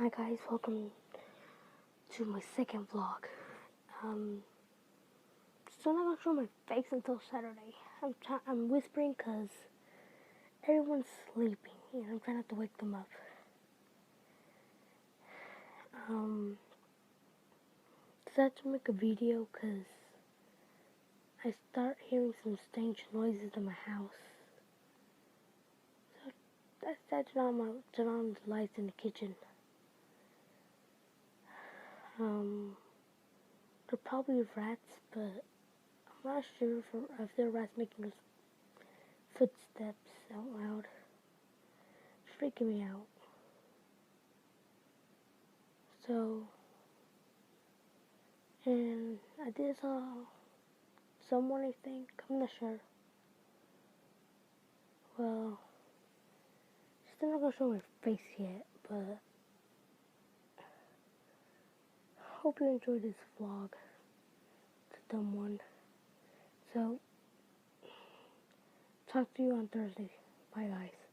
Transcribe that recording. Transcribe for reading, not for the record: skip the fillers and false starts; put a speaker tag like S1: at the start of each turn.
S1: Hi guys, welcome to my second vlog. Still not gonna show my face until Saturday. I'm whispering because everyone's sleeping and I'm trying not to wake them up. Decided to make a video because I start hearing some strange noises in my house. So I decided to turn on the lights in the kitchen. They're probably rats, but I'm not sure if they're rats making footsteps out loud. It's freaking me out. So, and I did saw someone, I think, I'm not sure. Well, still not gonna show my face yet, but hope you enjoyed this vlog. It's a dumb one. So, talk to you on Thursday. Bye guys.